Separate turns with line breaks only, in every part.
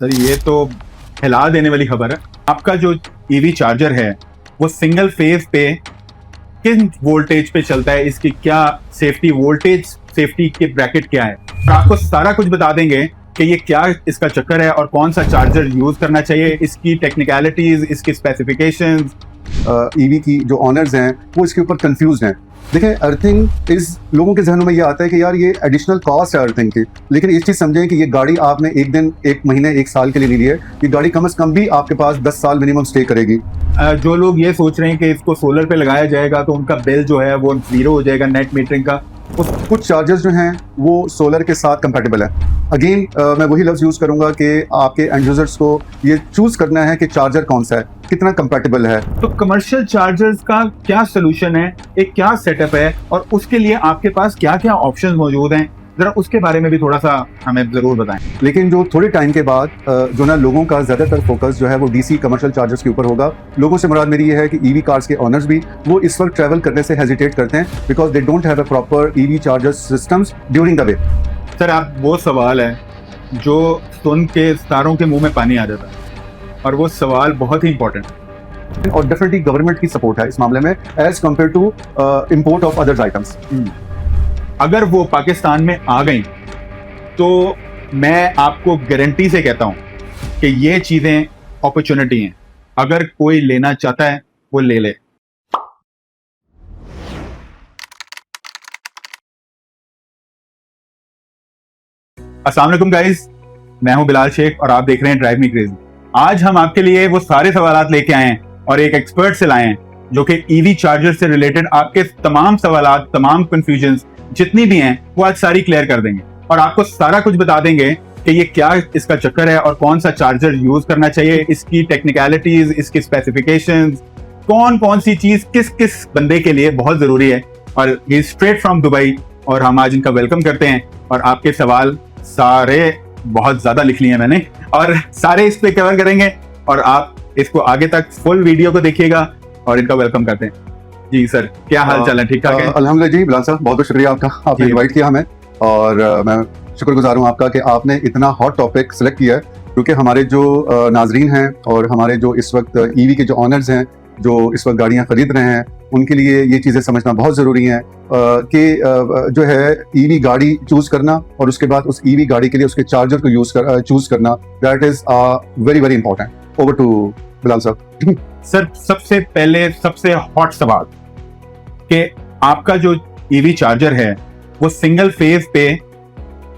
Sir ये तो हिला देने वाली खबर है। आपका जो ईवी चार्जर है वो सिंगल फेज पे किन वोल्टेज पे चलता है, इसकी क्या सेफ्टी वोल्टेज सेफ्टी के ब्रैकेट क्या है, और आपको सारा कुछ बता देंगे कि ये क्या इसका चक्कर है और कौन सा चार्जर यूज करना चाहिए, इसकी टेक्निकलिटीज, इसकी स्पेसिफिकेशंस।
ईवी की जो ऑनर्स हैं वो इसके ऊपर कंफ्यूज हैं। देखिए, अर्थिंग इस लोगों के जहनों में ये आता है कि यार ये एडिशनल कॉस्ट है अर्थिंग की, लेकिन एक चीज़ समझें कि ये गाड़ी आपने एक दिन, एक महीने, एक साल के लिए नहीं ली है। ये गाड़ी कम से कम भी आपके पास 10 साल मिनिमम स्टे करेगी।
जो लोग ये सोच रहे हैं कि इसको सोलर पे लगाया जाएगा तो उनका बिल जो है वो जीरो हो जाएगा नेट मीटरिंग का,
कुछ चार्जर्स जो हैं वो सोलर के साथ कंपैटिबल है। अगेन मैं वही लफ्ज़ यूज़ करूंगा कि आपके एंड यूजर्स को ये चूज़ करना है कि चार्जर कौन सा है, कितना कंपैटिबल है।
तो कमर्शियल चार्जर्स का क्या सोल्यूशन है, एक क्या सेटअप है और उसके लिए आपके पास क्या क्या ऑप्शंस मौजूद हैं, जरा उसके बारे में भी थोड़ा सा हमें जरूर बताएं।
लेकिन जो थोड़े टाइम के बाद जो ना लोगों का ज़्यादातर फोकस जो है वो डीसी कमर्शियल चार्जर्स के ऊपर होगा। लोगों से मुराद मेरी ये है कि ईवी कार्स के ऑनर्स भी वो इस वक्त ट्रैवल करने से हेजिटेट करते हैं because they don't have a proper EV charger systems during the way.
Sir आप वो सवाल है जो सुन के सितारों के मुंह में पानी आ जाता है और वो सवाल बहुत ही इंपॉर्टेंट है
और डेफिनेटली गवर्नमेंट की सपोर्ट है इस मामले में as compared to import of others items.
अगर वो पाकिस्तान में आ गई तो मैं आपको गारंटी से कहता हूं कि ये चीजें अपॉर्चुनिटी हैं, अगर कोई लेना चाहता है वो ले ले। अस्सलाम वालेकुम गाइस, मैं हूं बिलाल शेख और आप देख रहे हैं ड्राइव मी क्रेजी। आज हम आपके लिए वो सारे सवालात लेके आए हैं और एक एक्सपर्ट से लाए हैं जो कि ईवी चार्जर से रिलेटेड आपके तमाम सवालात, तमाम कंफ्यूजन्स जितनी भी हैं वो आज सारी क्लियर कर देंगे और आपको सारा कुछ बता देंगे कि ये क्या इसका चक्कर है और कौन सा चार्जर यूज करना चाहिए, इसकी टेक्निकलिटीज, इसकी स्पेसिफिकेशंस, कौन कौन सी चीज किस किस बंदे के लिए बहुत जरूरी है। और ये स्ट्रेट फ्रॉम दुबई और हम आज इनका वेलकम करते हैं और आपके सवाल सारे बहुत ज्यादा लिख लिए हैं मैंने और सारे इस पे कवर करेंगे और आप इसको आगे तक फुल वीडियो को देखिएगा और इनका वेलकम करते हैं। जी सर, क्या हाल चाल है? ठीक ठाक है?
अल्हम्दुलिल्लाह जी बिलाल साहब, बहुत बहुत शुक्रिया आपका, आपने इनवाइट किया हमें और मैं शुक्रगुजार हूँ आपका कि आपने इतना हॉट टॉपिक सेलेक्ट किया है, क्योंकि हमारे जो नाजरीन हैं और हमारे जो इस वक्त ईवी के जो ऑनर्स हैं जो इस वक्त गाड़ियाँ खरीद रहे हैं उनके लिए ये चीज़ें समझना बहुत ज़रूरी है कि जो है ईवी गाड़ी चूज़ करना और उसके बाद उस ईवी गाड़ी के लिए उसके चार्जर को चूज़ करना, that is very very important. Over to Bilal sahab.
Sir सबसे पहले सबसे हॉट सवाल कि आपका जो ईवी चार्जर है वो सिंगल फेज पे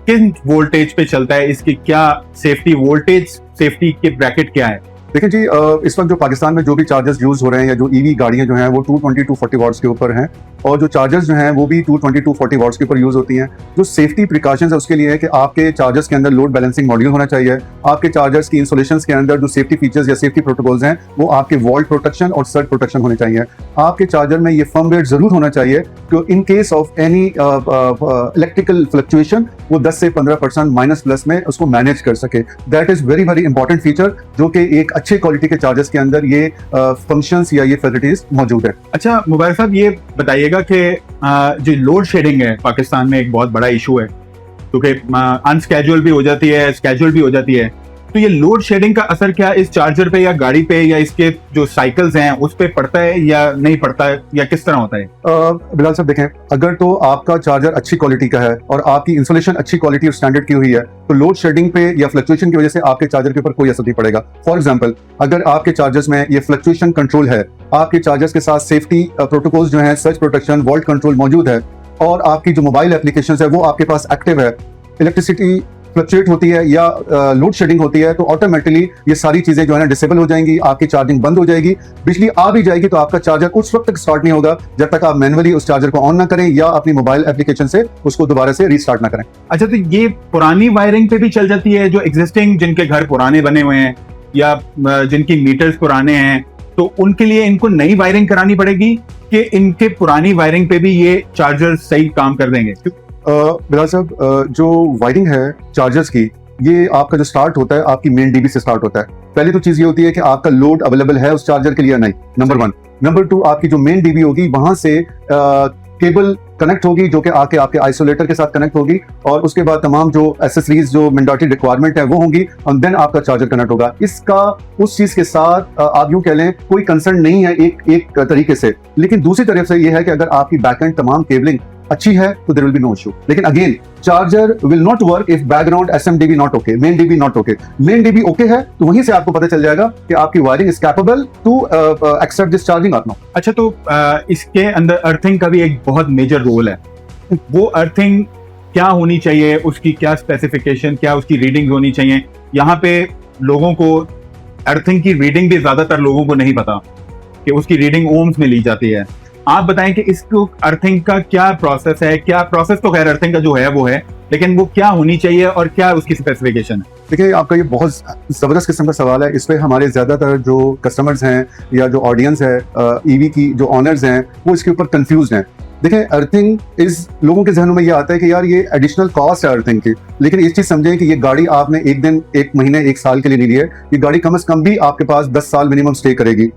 किन वोल्टेज पे चलता है, इसकी क्या सेफ्टी वोल्टेज सेफ्टी के ब्रैकेट क्या है?
देखिए जी, इस वक्त जो पाकिस्तान में जो भी चार्जर्स यूज़ हो रहे हैं या जो ईवी गाड़ियां जो हैं वो 220 टू 40 वाट्स के ऊपर हैं और जो चार्जर्स जो हैं वो भी 220 टू 40 वाट्स के ऊपर यूज़ होती हैं। जो सेफ्टी प्रिकॉशंस है उसके लिए है कि आपके चार्जर्स के अंदर लोड बैलेंसिंग मॉड्यूल होना चाहिए। आपके चार्जर्स की इंसुलेशंस के अंदर जो सेफ्टी फीचर्स या सेफ्टी प्रोटोकॉल्स हैं वो आपके वॉल्ट प्रोटेक्शन और सर्ट प्रोटेक्शन होने चाहिए। आपके चार्जर में ये फर्मवेयर जरूर होना चाहिए कि in case of any electrical fluctuation वो 10 से 15% माइनस प्लस में उसको मैनेज कर सके। That is very very important feature जो कि एक अच्छे क्वालिटी के चार्जर्स के अंदर ये फंक्शंस या ये फैसिलिटीज मौजूद है।
अच्छा मुबारक साहब, ये बताइएगा कि जो लोड शेडिंग है पाकिस्तान में एक बहुत बड़ा इशू है, क्योंकि अनस्केड्यूल भी हो जाती है, स्केड्यूल भी हो जाती है, तो ये लोड शेडिंग का असर क्या इस चार्जर पे या गाड़ी पे या इसके जो साइकिल्स हैं उस पे पड़ता है या नहीं पड़ता है या किस तरह होता है?
बिलाल साहब देखें, अगर तो आपका चार्जर अच्छी क्वालिटी का है और आपकी इंसुलेशन अच्छी क्वालिटी और स्टैंडर्ड की हुई है तो लोड शेडिंग पे या फ्लक्चुएशन की वजह से आपके चार्जर के ऊपर कोई असर नहीं पड़ेगा। फॉर एग्जांपल, अगर आपके चार्जर्स में ये फ्लक्चुएशन कंट्रोल है, आपके चार्जर्स के साथ सेफ्टी प्रोटोकॉल्स जो है, सर्च प्रोटेक्शन, वोल्ट कंट्रोल मौजूद है और आपकी जो मोबाइल एप्लीकेशन है वो आपके पास एक्टिव है, इलेक्ट्रिसिटी फ्लक्चुएट होती है या लोड शेडिंग होती है तो ऑटोमेटिकली ये सारी चीजें जो है ना डिसेबल हो जाएंगी, आपकी चार्जिंग बंद हो जाएगी, बिजली आ भी जाएगी तो आपका चार्जर उस वक्त तक स्टार्ट नहीं होगा जब तक आप मैनुअली उस चार्जर को ऑन ना करें या अपनी मोबाइल एप्लीकेशन से उसको दोबारा से रीस्टार्ट ना करें।
अच्छा, तो ये पुरानी वायरिंग पे भी चल जाती है? जो एग्जिस्टिंग जिनके घर पुराने बने हुए हैं या जिनकी मीटर्स पुराने हैं तो उनके लिए इनको नई वायरिंग करानी पड़ेगी कि इनके पुरानी वायरिंग पे भी ये चार्जर सही काम कर देंगे?
बिलाल साहब, जो वायरिंग है चार्जर्स की, ये आपका जो स्टार्ट होता है आपकी मेन डीबी से स्टार्ट होता है। पहली तो चीज ये होती है कि आपका लोड अवेलेबल है उस चार्जर के लिए या नहीं, नंबर 1। नंबर 2, आपकी जो मेन डीबी होगी वहां से केबल कनेक्ट होगी, जो कि आके आपके आइसोलेटर के साथ कनेक्ट होगी, और उसके बाद तमाम जो एसेसरीज जो मैंडेटरी रिक्वायरमेंट है वो होंगी, और देन आपका चार्जर कनेक्ट होगा। इसका उस चीज के साथ आप यूं कह लें कोई कंसर्न नहीं है एक तरीके से। लेकिन दूसरी तरफ से ये है कि अगर आपकी बैकएंड तमाम केबलिंग अच्छी है तो there will be no issue. लेकिन again charger will not work if background SMDB not okay, main DB not okay. Main DB okay है तो वहीं से आपको पता चल जाएगा कि आपकी wiring is capable to accept this charging और नॉट।
अच्छा, तो इसके अंदर अर्थिंग का भी एक बहुत मेजर रोल है। वो अर्थिंग क्या होनी चाहिए, उसकी क्या स्पेसिफिकेशन, क्या उसकी रीडिंग होनी चाहिए? यहाँ पे लोगों को अर्थिंग की रीडिंग भी ज्यादातर लोगों को नहीं पता कि उसकी रीडिंग ओम्स में ली जाती है। आप बताएं कि इसको अर्थिंग का क्या प्रोसेस है? क्या प्रोसेस तो खैर अर्थिंग का जो है वो है, लेकिन वो क्या होनी चाहिए और क्या उसकी स्पेसिफिकेशन है?
देखिए, आपका ये बहुत ज़बरदस्त किस्म का सवाल है। इस पर हमारे ज़्यादातर जो कस्टमर्स हैं या जो ऑडियंस है, ईवी की जो ऑनर्स हैं, वो इसके ऊपर कंफ्यूज हैं। देखिए, अर्थिंग इस लोगों के जहनों में ये आता है कि यार ये एडिशनल कॉस्ट है अर्थिंग की, लेकिन इस चीज़ समझें कि ये गाड़ी आपने एक दिन, एक महीने, एक साल के लिए नहीं ली है। ये गाड़ी कम से कम भी आपके पास 10 साल मिनिमम स्टे करेगी।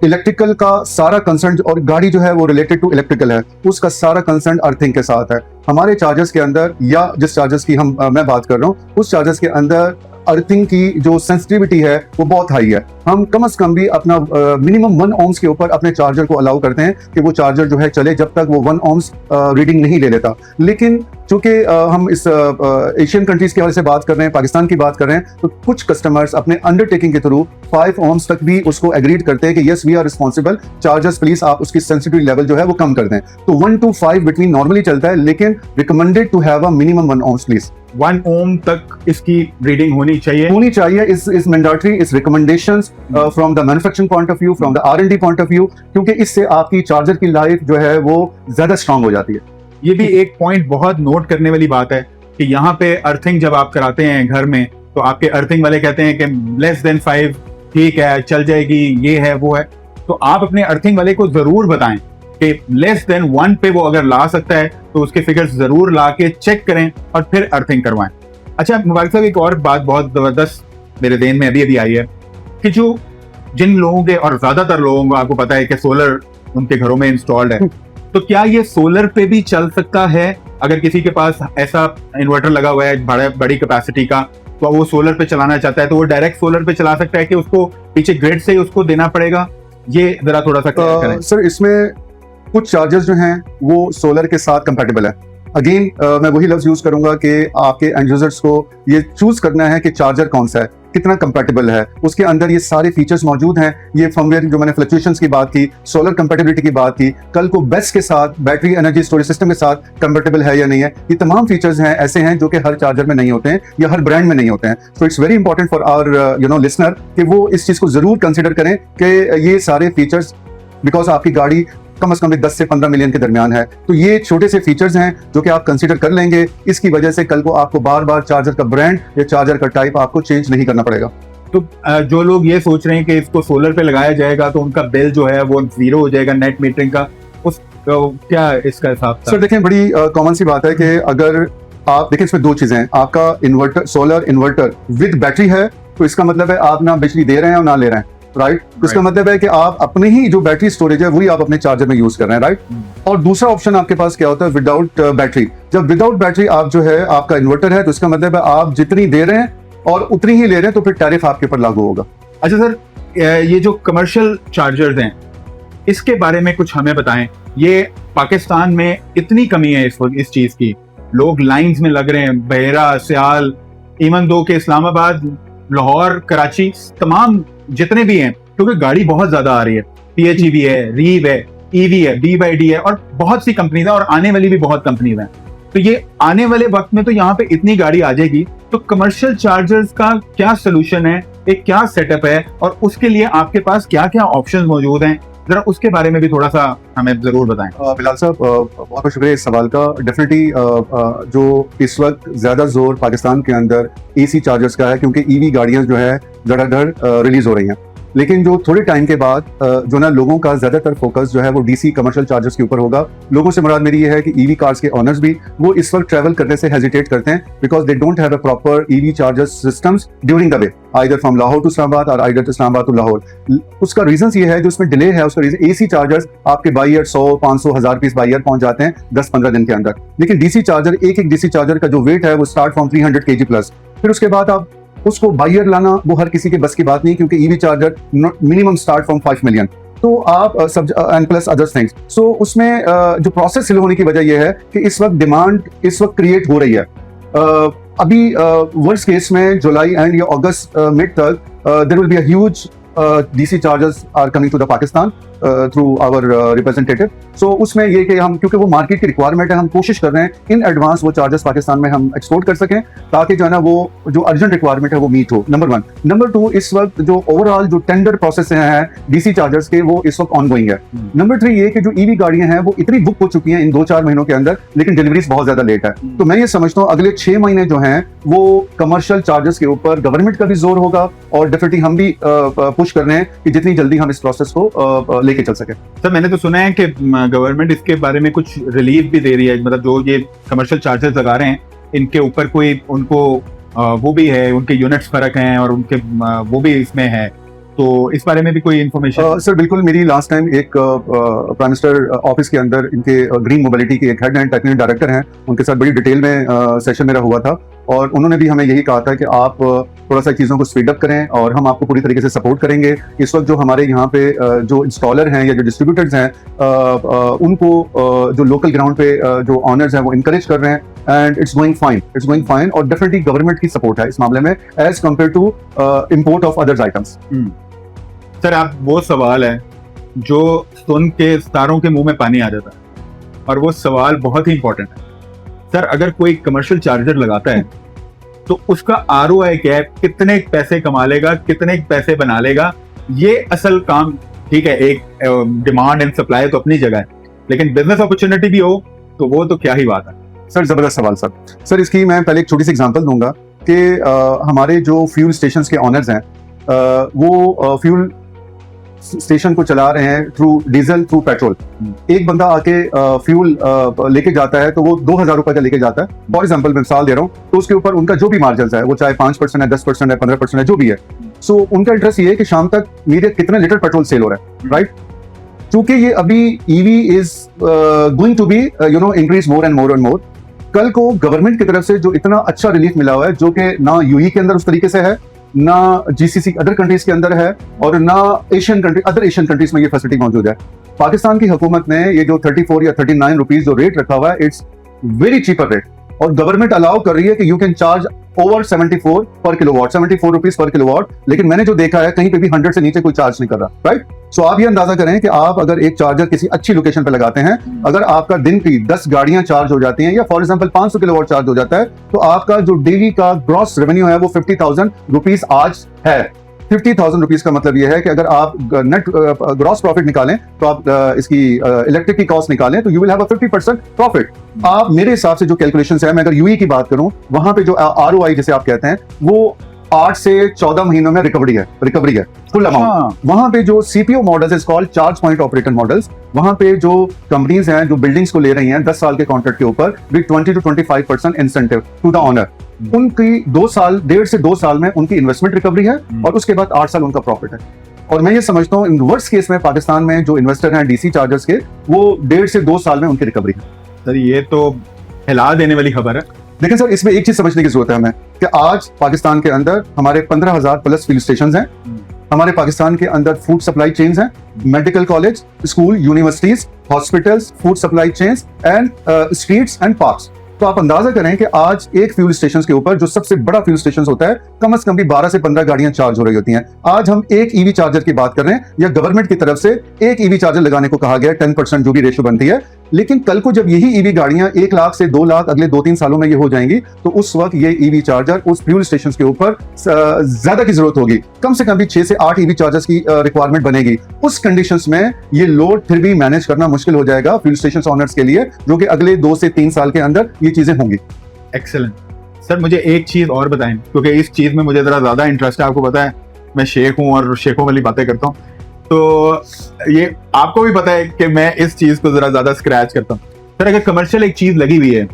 इलेक्ट्रिकल का सारा कंसर्न, और गाड़ी जो है वो रिलेटेड टू इलेक्ट्रिकल है, उसका सारा कंसर्न अर्थिंग के साथ है। हमारे चार्जर्स के अंदर, या जिस चार्जर्स की मैं बात कर रहा हूँ, उस चार्जर्स के अंदर अर्थिंग की जो सेंसिटिविटी है वो बहुत हाई है। हम कम से कम भी अपना मिनिमम 1 ohms के ऊपर अपने चार्जर को अलाउ करते हैं कि वो चार्जर जो है चले जब तक वो 1 ohms रीडिंग नहीं ले लेता। लेकिन चूंकि हम इस एशियन कंट्रीज के हवाले से बात कर रहे हैं, पाकिस्तान की बात कर रहे हैं, तो कुछ कस्टमर्स अपने अंडरटेकिंग के थ्रू 5 ohms तक भी उसको एग्रीड करते हैं कि yes we are responsible, chargers please आप उसकी सेंसिटिविटी लेवल जो है वो कम कर दें। तो 1 to 5 बिटवीन नॉर्मली चलता है, लेकिन recommended to have a minimum 1 ohms please.
1 ohm तक इसकी रीडिंग होनी चाहिए।
इस मैंडेटरी, इस recommendations from the manufacturing point of view, from the R&D point of view, क्योंकि इससे आपकी चार्जर की लाइफ जो है वो ज्यादा स्ट्रांग हो जाती है।
ये भी एक पॉइंट बहुत नोट करने वाली बात है कि यहाँ पे अर्थिंग जब आप कराते हैं घर में, तो आपके अर्थिंग वाले कहते हैं कि लेस देन 5 ठीक है, चल जाएगी, ये है वो है। तो आप अपने अर्थिंग वाले को जरूर बताएं कि लेस देन 1 पे वो अगर ला सकता है तो उसके फिगर्स जरूर ला के चेक करें और फिर अर्थिंग करवाएं। अच्छा मुबारक साहब, एक और बात बहुत जबरदस्त मेरे ध्यान में अभी आई है कि जो जिन लोगों के, और ज्यादातर लोगों को आपको पता है कि सोलर उनके घरों में इंस्टॉल्ड है, तो क्या ये सोलर पे भी चल सकता है? अगर किसी के पास ऐसा इन्वर्टर लगा हुआ है बड़ी कैपेसिटी का, तो वो सोलर पे चलाना चाहता है, तो वो डायरेक्ट सोलर पे चला सकता है कि उसको पीछे ग्रिड से ही उसको देना पड़ेगा? ये जरा थोड़ा सा क्लियर करें।
सर, इसमें कुछ चार्जर्स जो हैं वो सोलर के साथ कंपैटिबल है। अगेन मैं वही लफ्ज यूज करूंगा कि आपके एंड यूजर्स को ये चूज करना है कि चार्जर कौन सा है, कितना कंपैटिबल है। उसके अंदर ये सारे फीचर्स मौजूद हैं। ये फर्मवेयर जो मैंने फ्लक्चुएशंस की बात की, सोलर कंपैटिबिलिटी की बात की, कल को बेस्ट के साथ, बैटरी एनर्जी स्टोरेज सिस्टम के साथ कंपैटिबल है या नहीं है, ये तमाम फीचर्स हैं ऐसे हैं जो कि हर चार्जर में नहीं होते हैं या हर ब्रांड में नहीं होते हैं। So it's very important for our listener कि वो इस चीज को जरूर कंसिडर करें कि ये सारे फीचर्स, बिकॉज आपकी गाड़ी कम से कम 10 से 15 मिलियन के दरमियान है, तो ये छोटे से फीचर्स हैं जो कि आप कंसीडर कर लेंगे। इसकी वजह से कल को आपको बार बार चार्जर का ब्रांड या चार्जर का टाइप आपको चेंज नहीं करना पड़ेगा।
तो जो लोग ये सोच रहे हैं कि इसको सोलर पे लगाया जाएगा तो उनका बिल जो है वो 0 हो जाएगा नेट मीटरिंग का, उस क्या इसका हिसाब था?
सर देखें, बड़ी कॉमन सी बात है कि अगर आप देखें, इसमें 2 चीजें हैं। आपका inverter, solar inverter with battery है, तो इसका मतलब है आप ना बिजली दे रहे हैं और ना ले रहे हैं, राइट? इसका मतलब है कि आप अपने ही जो बैटरी स्टोरेज है वही आप अपने चार्जर में यूज कर रहे हैं, राइट? और दूसरा ऑप्शन आपके पास क्या होता है, विदाउट बैटरी। जब विदाउट बैटरी आप जो है आपका इन्वर्टर है, तो इसका मतलब है आप जितनी दे रहे हैं और उतनी ही ले रहे हैं, तो फिर टैरिफ आपके ऊपर लागू होगा।
अच्छा सर, ये जो कमर्शियल चार्जर्स हैं इसके बारे में कुछ हमें बताएं। ये पाकिस्तान में इतनी कमी है इस चीज की, लोग लाइंस में लग रहे हैं, बहेरा, सियाल, इवन दो के इस्लामाबाद, लाहौर, कराची, तमाम जितने भी हैं, क्योंकि गाड़ी बहुत ज्यादा आ रही है। PHEV है, रीव है, EV है, BYD है, और बहुत सी कंपनीज है, और आने वाली भी बहुत कंपनीज हैं। तो ये आने वाले वक्त में तो यहाँ पे इतनी गाड़ी आ जाएगी, तो कमर्शियल चार्जर्स का क्या सोल्यूशन है, एक क्या सेटअप है, और उसके लिए आपके पास क्या क्या ऑप्शन मौजूद हैं, जरा उसके बारे में भी थोड़ा सा हमें जरूर बताएं।
बिलाल साहब, बहुत बहुत शुक्रिया इस सवाल का। डेफिनेटली जो इस वक्त ज्यादा जोर पाकिस्तान के अंदर AC चार्जर्स का है, क्योंकि EV गाड़ियां जो है धड़ाधड़ रिलीज हो रही हैं। लेकिन जो थोड़े टाइम के बाद जो ना लोगों का ज्यादातर फोकस जो है वो डीसी कमर्शियल चार्जर्स के ऊपर होगा। लोगों से मुराद मेरी ये है कि ईवी कार्स के ओनर्स भी वो इस वक्त ट्रैवल करने से हेजिटेट करते हैं because they don't have a proper EV charger systems during the way, either from Lahore to Islamabad और आइदर इस्लामाबाद टू लाहौर। उसका रीजन ये है जो इसमें डिले है, उसका रीजन एसी चार्जर्स आपके by year 100, 500, 1000 piece by year पहुंच जाते हैं 10-15 दिन के अंदर। लेकिन डीसी चार्जर, एक डीसी चार्जर का जो वेट है वो स्टार्ट फ्रॉम 300 kg प्लस। फिर उसके बाद आप उसको बाई ईयर लाना वो हर किसी के बस की बात नहीं, क्योंकि EV charger minimum start from 5 million. तो आप एंड प्लस अदर थिंग्स, सो उसमें जो प्रोसेस स्लो होने की वजह यह है कि इस वक्त डिमांड इस वक्त क्रिएट हो रही है। अभी वर्स्ट केस में जुलाई एंड या अगस्त मिड तक there will be a huge DC chargers are coming to the Pakistan through our representative. So उसमें ये कि हम, क्योंकि वो मार्केट की रिक्वायरमेंट है, हम कोशिश कर रहे हैं इन एडवांस वो चार्जर्स पाकिस्तान में हम एक्सपोर्ट कर सकें ताकि जो है ना वो जो अर्जेंट रिक्वायरमेंट है वो मीट हो। नंबर 1। नंबर 2, इस वक्त जो ओवरऑल जो टेंडर प्रोसेस हैं DC चार्जर्स के वो इस वक्त ऑनगोइंग है। नंबर 3 ये कि जो ईवी गाड़ियां हैं वो इतनी बुक हो चुकी हैं इन 2-4 महीनों के अंदर, लेकिन डिलीवरीज बहुत ज्यादा लेट है। तो मैं ये समझता हूँ अगले 6 महीने जो हैं वो कमर्शियल चार्जर्स के ऊपर गवर्नमेंट का भी जोर होगा और डेफिनेटली हम भी पुश कर रहे हैं कि जितनी जल्दी हम इस प्रोसेस को लेके चल सके।
सर मैंने तो सुना है कि गवर्नमेंट इसके बारे में कुछ रिलीफ भी दे रही है, मतलब जो ये कमर्शियल चार्जर्स लगा रहे हैं इनके ऊपर कोई उनको वो भी है, उनके यूनिट्स फर्क हैं और उनके वो भी इसमें है, तो इस बारे में भी कोई इन्फॉर्मेशन?
सर बिल्कुल, मेरी लास्ट टाइम एक प्राइम मिनिस्टर ऑफिस के अंदर इनके ग्रीन मोबिलिटी के एक हेड एंड टेक्निकल डायरेक्टर हैं, उनके साथ बड़ी डिटेल में सेशन मेरा हुआ था और उन्होंने भी हमें यही कहा था कि आप थोड़ा सा चीज़ों को स्पीड अप करें और हम आपको पूरी तरीके से सपोर्ट करेंगे। इस वक्त जो हमारे यहाँ पे जो इंस्टॉलर हैं या जो डिस्ट्रीब्यूटर्स हैं उनको जो लोकल ग्राउंड पे जो ऑनर्स हैं वो इनकरेज कर रहे हैं एंड इट्स गोइंग फाइन और डेफिनेटली गवर्नमेंट की सपोर्ट है इस मामले में as compared to import of others items.
Sir आप वो सवाल है जो सुन के सितारों के मुंह में पानी आ जाता है और वो सवाल बहुत ही इंपॉर्टेंट है। सर अगर कोई कमर्शियल चार्जर लगाता है तो उसका ROI क्या है, कितने पैसे कमा लेगा, कितने पैसे बना लेगा, ये असल काम। ठीक है, एक डिमांड एंड सप्लाई तो अपनी जगह है, लेकिन बिजनेस अपॉर्चुनिटी भी हो तो वो तो क्या ही बात है।
सर जबरदस्त सवाल सर इसकी मैं पहले एक छोटी सी एग्जांपल दूंगा कि हमारे जो फ्यूल स्टेशन के ऑनर्स हैं वो फ्यूल स्टेशन को चला रहे हैं थ्रू डीजल थ्रू पेट्रोल। एक बंदा आके फ्यूल लेके जाता है तो वो 2000 रुपए का लेके जाता है, फॉर एग्जांपल मैं मिसाल दे रहा हूँ, तो उसके ऊपर उनका जो भी मार्जिन है वो चाहे 5% है, 10% है, 15% है, जो भी है, सो उनका इंटरेस्ट ये है कि शाम तक मेरे कितने लीटर पेट्रोल सेल हो रहा है, राइट। चूंकि ये अभी EV is going to be increase more and more and more, कल को गवर्नमेंट की तरफ से जो इतना अच्छा रिलीफ मिला हुआ है जो कि ना यूएई के अंदर उस तरीके से है, ना GCC अदर कंट्रीज के अंदर है और ना अदर एशियन कंट्रीज में ये फैसिलिटी मौजूद है। पाकिस्तान की हुकूमत ने ये जो 34 या 39 रुपीज जो रेट रखा हुआ है, इट्स वेरी चीपर रेट और गवर्नमेंट अलाउ कर रही है कि यू कैन चार्ज ओवर 74 पर किलोवाट, 74 रुपीज पर किलोवाट, लेकिन मैंने जो देखा है कहीं पे भी 100 से नीचे कोई चार्ज नहीं कर रहा, राइट। सो आप ये अंदाजा करें कि आप अगर एक चार्जर किसी अच्छी लोकेशन पे लगाते हैं, अगर आपका दिन की 10 गाड़ियां चार्ज हो जाती हैं या फॉर एग्जांपल 500 किलोवाट चार्ज हो जाता है, तो आपका जो डेली का ग्रॉस रेवेन्यू है वो 50,000 रुपीज आज है। 50,000 रुपीज का मतलब यह है कि अगर आप नेट ग्रॉस प्रॉफिट निकालें तो आप इसकी इलेक्ट्रिक की कॉस्ट निकालें तो you will have a 50% profit. आप मेरे हिसाब से जो कैलकुलेशंस है, मैं अगर यूएई की बात करूं, वहां पे जो ROI जिसे आप कहते हैं वो 8 से 14 महीनों में रिकवरी है फुल अमाउंट। वहां पे जो CPO models is called charge point operator models, वहां पे जो कंपनीज हैं जो बिल्डिंग्स को ले रही हैं 10 साल के कॉन्ट्रैक्ट के ऊपर with 20 to 25% incentive to the owner, उनकी 1.5 से 2 साल में उनकी इन्वेस्टमेंट रिकवरी है और उसके बाद 8 साल उनका प्रॉफिट है। और मैं ये समझता हूँ इन वर्स्ट केस में पाकिस्तान में जो इन्वेस्टर हैं DC चार्जर्स के, वो 1.5 से 2 साल में उनकी रिकवरी है।
सर ये तो हिला देने वाली खबर है।
लेकिन सर इसमें एक चीज समझने की जरूरत है हमें कि आज पाकिस्तान के अंदर हमारे 15,000 प्लस फ्यूल स्टेशन हैं, हमारे पाकिस्तान के अंदर फूड सप्लाई चेन्स हैं, medical college, school, universities, hospitals, food supply chains and streets and parks. तो आप अंदाजा करें कि आज एक फ्यूल स्टेशन के ऊपर जो सबसे बड़ा फ्यूल स्टेशन होता है, कम से कम भी 12 से 15 गाड़ियां चार्ज हो रही होती हैं। आज हम एक ईवी चार्जर की बात कर रहे हैं या गवर्नमेंट की तरफ से एक ईवी चार्जर लगाने को कहा गया, 10% जो भी रेशियो बनती है, लेकिन कल को जब यही ईवी गाड़ियां 1 लाख से 2 लाख अगले 2-3 सालों में ये हो जाएंगी, तो उस वक्त ये ईवी चार्जर उस फ्यूल स्टेशन के ऊपर ज्यादा की जरूरत होगी। कम से कम भी 6 से 8 ईवी चार्जर्स की रिक्वायरमेंट बनेगी। उस कंडीशंस में ये लोड फिर भी मैनेज करना मुश्किल हो जाएगा फ्यूल स्टेशन ऑनर्स के लिए, जो कि अगले 2 से 3 साल के अंदर ये चीजें होंगी।
एक्सेलेंट। सर मुझे एक चीज और बताएं, क्योंकि इस चीज में मुझे जरा ज्यादा इंटरेस्ट है। आपको पता है मैं शेख हूँ और शेखों वाली बातें करता हूँ, तो ये आपको भी पता है कि मैं इस चीज को जरा ज्यादा स्क्रैच करता हूँ। सर अगर कमर्शियल एक चीज लगी हुई है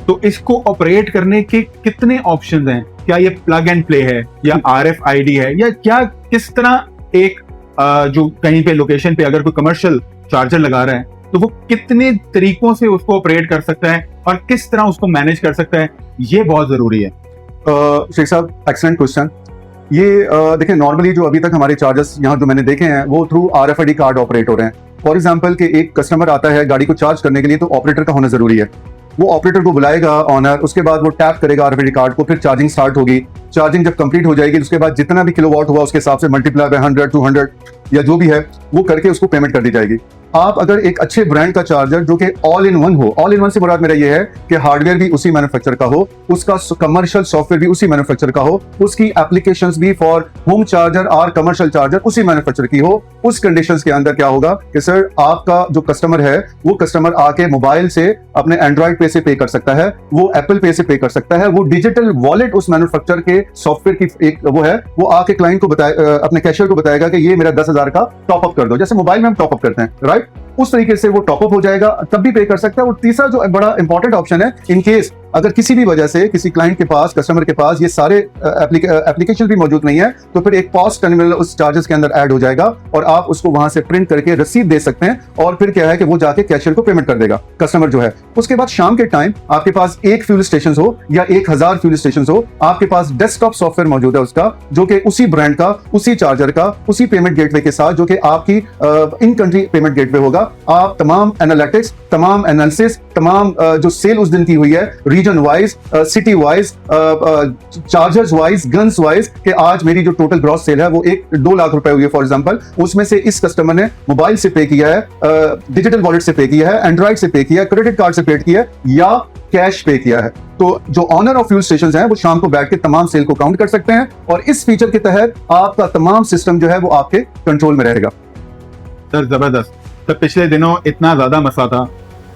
तो इसको ऑपरेट करने के कितने ऑप्शंस हैं? क्या ये प्लग एंड प्ले है या RFID है या क्या, किस तरह एक जो कहीं पे लोकेशन पे अगर कोई कमर्शियल चार्जर लगा रहा है तो वो कितने तरीकों से उसको ऑपरेट कर सकता है और किस तरह उसको मैनेज कर सकता है, ये बहुत जरूरी है।
शेख साहब, एक्सीलेंट क्वेश्चन। ये देखिए, नॉर्मली जो अभी तक हमारे चार्जर्स यहाँ जो मैंने देखे हैं वो थ्रू RFID कार्ड ऑपरेट हो रहे हैं। फॉर एग्जांपल कि एक कस्टमर आता है गाड़ी को चार्ज करने के लिए, तो ऑपरेटर का होना जरूरी है। वो ऑपरेटर को बुलाएगा ऑनर, उसके बाद वो टैप करेगा RFID कार्ड को, फिर चार्जिंग स्टार्ट होगी। चार्जिंग जब कंप्लीट हो जाएगी उसके बाद जितना भी किलोवाट हुआ उसके हिसाब से मल्टीप्लाई बाय 100, 200 या जो भी है वो करके उसको पेमेंट कर दी जाएगी। आप अगर एक अच्छे ब्रांड का चार्जर जो कि ऑल इन वन हो, ऑल इन वन से मुराद मेरा ये है कि हार्डवेयर भी उसी मैन्युफैक्चरर का हो, उसका कमर्शियल सॉफ्टवेयर भी उसी मैन्युफैक्चरर का हो, उसकी एप्लीकेशंस भी फॉर होम चार्जर और कमर्शियल चार्जर उसी मैन्युफैक्चरर की हो, उस कंडीशंस के अंदर क्या होगा कि सर आपका जो कस्टमर है वो कस्टमर आके मोबाइल से अपने एंड्रॉइड पे से पे कर सकता है, वो एप्पल पे से पे कर सकता है, वो डिजिटल वॉलेट उस मैन्युफैक्चरर के सॉफ्टवेयर की एक वो है, वो आके क्लाइंट को अपने कैशियर को बताएगा कि ये मेरा 10,000 का टॉप अप कर दो, जैसे मोबाइल में हम टॉप अप करते हैं, राइट? उस तरीके से वो टॉप अप हो जाएगा, तब भी पे कर सकता है। और तीसरा जो बड़ा इंपॉर्टेंट ऑप्शन है, इन केस अगर किसी भी वजह से किसी क्लाइंट के पास, कस्टमर के पास ये सारे एप्लीकेशन भी मौजूद नहीं है, तो फिर एक पॉस टर्मिनल उस चार्जर्स के अंदर ऐड हो जाएगा और आप उसको वहां से प्रिंट करके रसीद दे सकते हैं और फिर क्या है कि वो जाके कैशियर को पेमेंट कर देगा, कस्टमर जो है। उसके बाद शाम के टाइम आपके पास एक फ्यूल स्टेशन हो या 1000 फ्यूल स्टेशन हो, आपके पास डेस्कटॉप सॉफ्टवेयर मौजूद है उसका, जो कि उसी ब्रांड का, उसी चार्जर का, उसी पेमेंट गेटवे के साथ, जो कि आपकी इन कंट्री पेमेंट गेटवे होगा। आप तमाम एनालिटिक्स, तमाम एनालिसिस, तमाम जो सेल उस दिन की हुई है, region wise, city wise, chargers wise, guns wise, कि आज मेरी जो टोटल ग्रॉस सेल है वो 2 लाख रुपए हुई है फॉर एग्जांपल, उसमें से इस कस्टमर ने मोबाइल से पे किया है, डिजिटल वॉलेट से पे किया है, एंड्रॉइड से पे किया है, क्रेडिट कार्ड से पे किया है या कैश पे किया है। तो जो ऑनर ऑफ फ्यूल स्टेशंस हैं वो शाम को बैठ के तमाम सेल को काउंट कर सकते हैं और इस फीचर के तहत आपका तमाम सिस्टम जो है वो आपके कंट्रोल में रहेगा।
सर जबरदस्त। तो पिछले दिनों इतना ज्यादा मसला था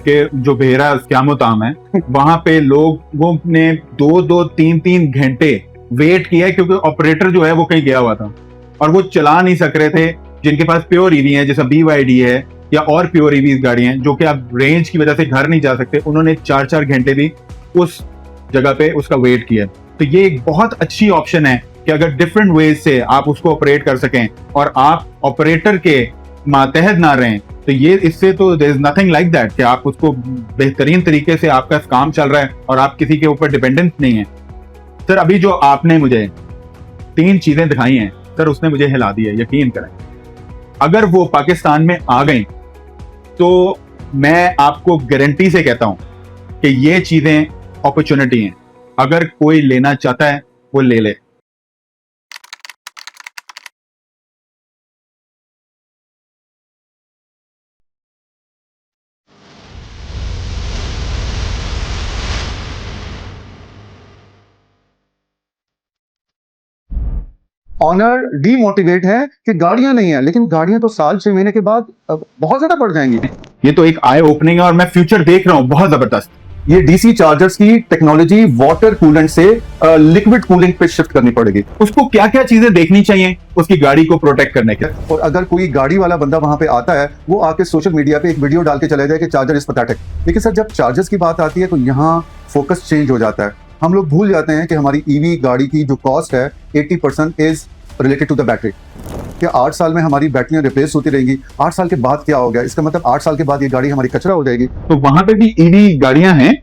कि जो बेहरा क्यामोताम है वहां पे लोगों ने 2-2, 3-3 घंटे वेट किया है क्योंकि ऑपरेटर जो है वो कहीं गया हुआ था और वो चला नहीं सक रहे थे। जिनके पास प्योर ईवी है, जैसा BYD है या और प्योर ईवी गाड़ियां हैं जो कि आप रेंज की वजह से घर नहीं जा सकते, उन्होंने 4-4 घंटे भी उस जगह पे उसका वेट किया। तो ये एक बहुत अच्छी ऑप्शन है कि अगर डिफरेंट वेज से आप उसको ऑपरेट कर सकें और आप ऑपरेटर के मातहत ना रहें, तो ये इससे तो there is nothing like that कि आप उसको बेहतरीन तरीके से आपका काम चल रहा है और आप किसी के ऊपर डिपेंडेंट नहीं है। सर अभी जो आपने मुझे 3 चीजें दिखाई हैं सर, उसने मुझे हिला दिया, यकीन करें। अगर वो पाकिस्तान में आ गई तो मैं आपको गारंटी से कहता हूं कि ये चीजें अपॉर्चुनिटी हैं, अगर कोई लेना चाहता है वो ले ले।
ऑनर डीमोटिवेट है कि गाड़ियां नहीं है, लेकिन गाड़ियां तो साल 6 महीने के बाद बहुत ज्यादा बढ़ जाएंगी।
ये तो एक आई ओपनिंग है और मैं फ्यूचर देख रहा हूं बहुत जबरदस्त।
ये डीसी चार्जर्स की टेक्नोलॉजी वाटर कूलेंट से लिक्विड कूलिंग पे शिफ्ट करनी पड़ेगी।
उसको क्या क्या चीजें देखनी चाहिए उसकी गाड़ी को प्रोटेक्ट करने के?
और अगर कोई गाड़ी वाला बंदा वहां पे आता है, वो आके सोशल मीडिया पे एक वीडियो डाल के चले जाए कि चार्जर इज पैथेटिक, लेकिन सर जब चार्जर्स की बात आती है तो यहाँ फोकस चेंज हो जाता है। हम लोग भूल जाते हैं कि हमारी ईवी गाड़ी की जो कॉस्ट है 80% is related to the battery. क्या 8 साल में हमारी बैटरियां रिप्लेस होती रहेंगी? 8 साल के बाद क्या हो गया? इसका मतलब 8 साल के बाद ये गाड़ी हमारी कचरा हो जाएगी।
तो वहां पे भी ईवी गाड़ियां हैं